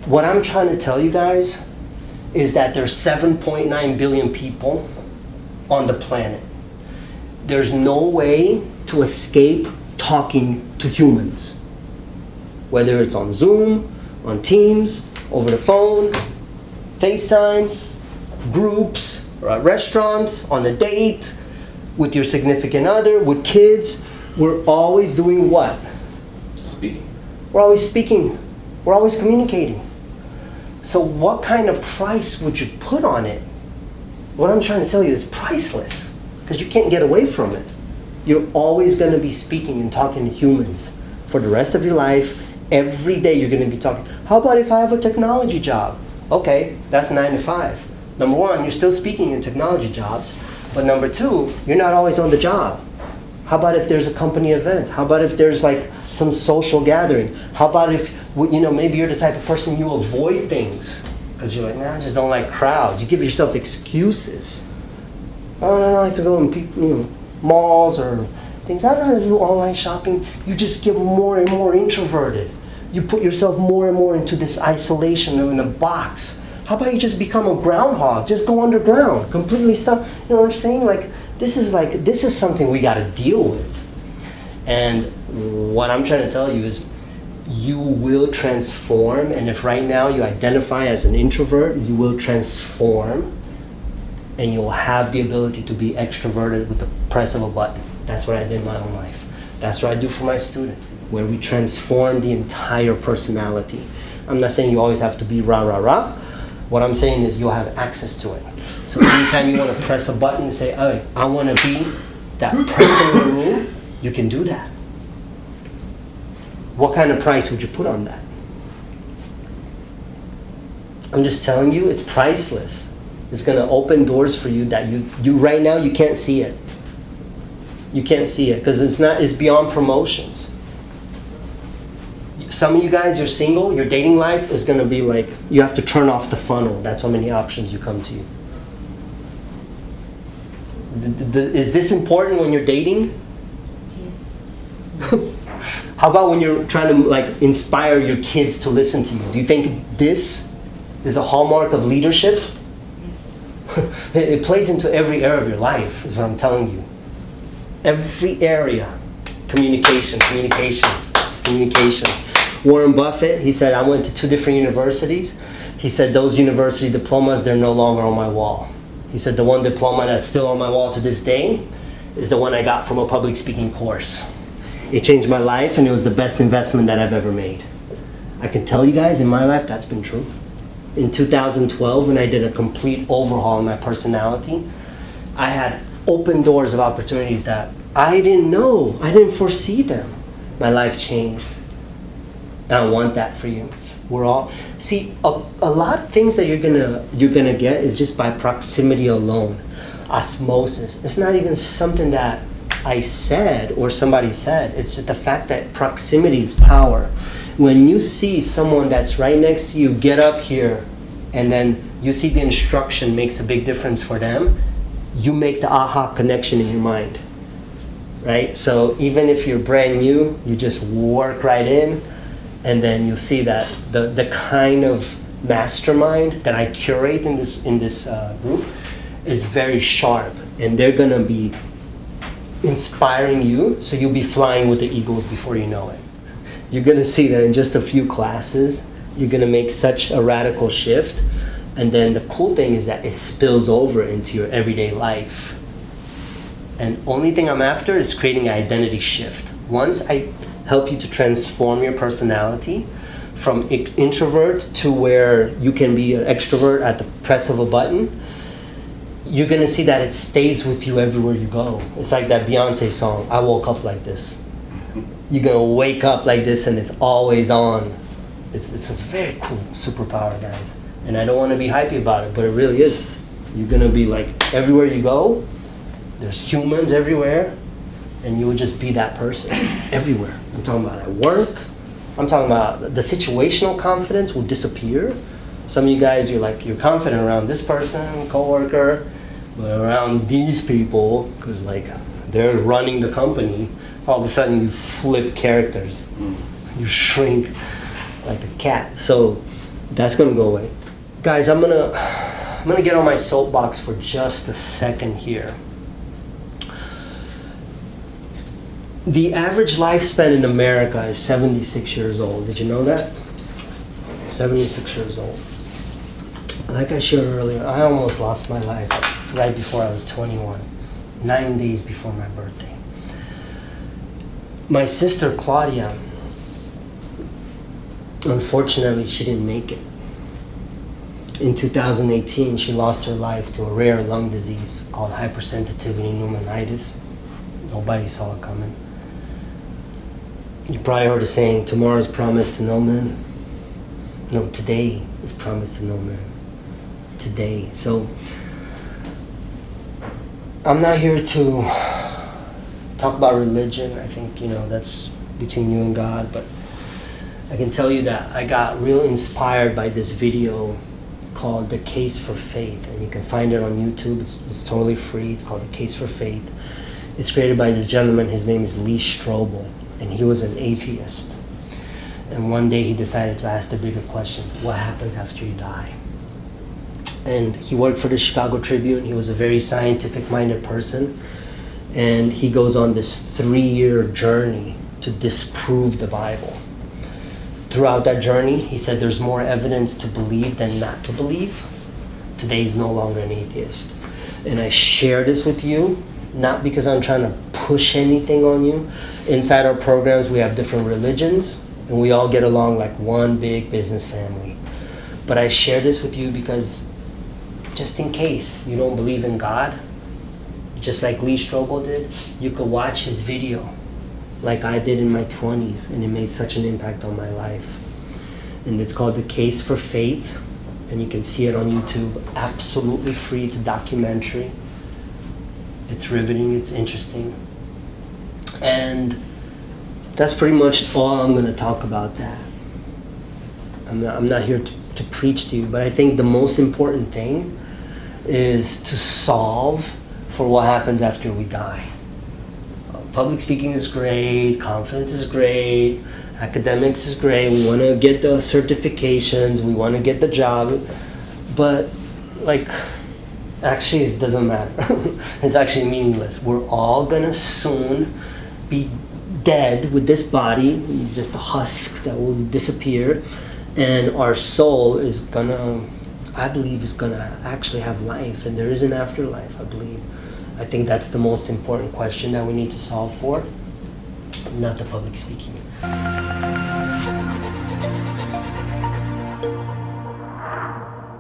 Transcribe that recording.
What I'm trying to tell you guys is that there's 7.9 billion people on the planet. There's no way to escape talking to humans. Whether it's on Zoom, on Teams, over the phone, FaceTime, groups, or at restaurants, on a date, with your significant other, with kids, we're always doing what? Speaking. We're always speaking. We're always communicating. So what kind of price would you put on it? What I'm trying to tell you is priceless, because you can't get away from it. You're always going to be speaking and talking to humans for the rest of your life. Every day you're going to be talking. How about if I have a technology job? Okay, that's 9 to 5. Number one, you're still speaking in technology jobs. But number two, you're not always on the job. How about if there's a company event? How about if there's like some social gathering? How about if, maybe you're the type of person you avoid things because you're like, man, I just don't like crowds. You give yourself excuses. Oh, no, I like to go in malls or things. I'd rather do online shopping. You just get more and more introverted. You put yourself more and more into this isolation in a box. How about you just become a groundhog? Just go underground, completely stop. You know what I'm saying? This is something we got to deal with. And what I'm trying to tell you is you will transform. And if right now you identify as an introvert, you will transform and you'll have the ability to be extroverted with the press of a button. That's what I did in my own life. That's what I do for my students, where we transform the entire personality. I'm not saying you always have to be rah, rah, rah. What I'm saying is you'll have access to it. So anytime you want to press a button and say, hey, I want to be that person in the room, you can do that. What kind of price would you put on that? I'm just telling you, it's priceless. It's going to open doors for you that you right now you can't see it. You can't see it because it's beyond promotions. Some of you guys, you're single, your dating life is going to be like, you have to turn off the funnel. That's how many options you come to you. Is this important when you're dating? How about when you're trying to inspire your kids to listen to you? Do you think this is a hallmark of leadership? It plays into every area of your life, is what I'm telling you. Every area. Communication. Warren Buffett, he said, I went to 2 different universities. He said, those university diplomas, they're no longer on my wall. He said, the one diploma that's still on my wall to this day is the one I got from a public speaking course. It changed my life, and it was the best investment that I've ever made. I can tell you guys, in my life, that's been true. In 2012, when I did a complete overhaul in my personality, I had open doors of opportunities that I didn't know. I didn't foresee them. My life changed. And I want that for you. We're all a lot of things that you're gonna get is just by proximity alone, osmosis. It's not even something that I said or somebody said. It's just the fact that proximity is power. When you see someone that's right next to you get up here, and then you see the instruction makes a big difference for them, you make the aha connection in your mind, right? So even if you're brand new, you just work right in. And then you'll see that the kind of mastermind that I curate in this group is very sharp, and they're gonna be inspiring you, so you'll be flying with the eagles before you know it. You're gonna see that in just a few classes, you're gonna make such a radical shift, and then the cool thing is that it spills over into your everyday life. And only thing I'm after is creating an identity shift. Once I help you to transform your personality from introvert to where you can be an extrovert at the press of a button, you're gonna see that it stays with you everywhere you go. It's like that Beyonce song, I woke up like this. You're gonna wake up like this and it's always on. It's a very cool superpower, guys. And I don't wanna be hypey about it, but it really is. You're gonna be like, everywhere you go, there's humans everywhere, and you would just be that person everywhere. I'm talking about at work. I'm talking about the situational confidence will disappear. Some of you guys, you're confident around this person, coworker, but around these people, because they're running the company, all of a sudden you flip characters. You shrink like a cat. So That's gonna go away. Guys, I'm gonna get on my soapbox for just a second here. The average lifespan in America is 76 years old. Did you know that? 76 years old. Like I shared earlier, I almost lost my life right before I was 21, 9 days before my birthday. My sister Claudia, unfortunately, she didn't make it. In 2018, she lost her life to a rare lung disease called hypersensitivity pneumonitis. Nobody saw it coming. You probably heard a saying, tomorrow is promised to no man. No, today is promised to no man. Today. So, I'm not here to talk about religion. I think, that's between you and God. But I can tell you that I got real inspired by this video called The Case for Faith. And you can find it on YouTube. It's totally free. It's called The Case for Faith. It's created by this gentleman. His name is Lee Strobel. And he was an atheist. And one day he decided to ask the bigger questions. What happens after you die? And he worked for the Chicago Tribune. He was a very scientific-minded person. And he goes on this 3-year journey to disprove the Bible. Throughout that journey, he said there's more evidence to believe than not to believe. Today he's no longer an atheist. And I share this with you, not because I'm trying to push anything on you. Inside our programs, we have different religions, and we all get along like one big business family. But I share this with you because just in case you don't believe in God, just like Lee Strobel did, you could watch his video like I did in my 20s, and it made such an impact on my life. And it's called The Case for Faith, and you can see it on YouTube, absolutely free. It's a documentary. It's riveting, it's interesting. And that's pretty much all I'm gonna talk about that. I'm not here to preach to you, but I think the most important thing is to solve for what happens after we die. Public speaking is great, confidence is great, academics is great, we want to get the certifications, we want to get the job, but actually it doesn't matter. It's actually meaningless. We're all gonna soon be dead with this body, just a husk that will disappear, and our soul is gonna, I believe, is gonna actually have life, and there is an afterlife, I believe. I think that's the most important question that we need to solve for, not the public speaking.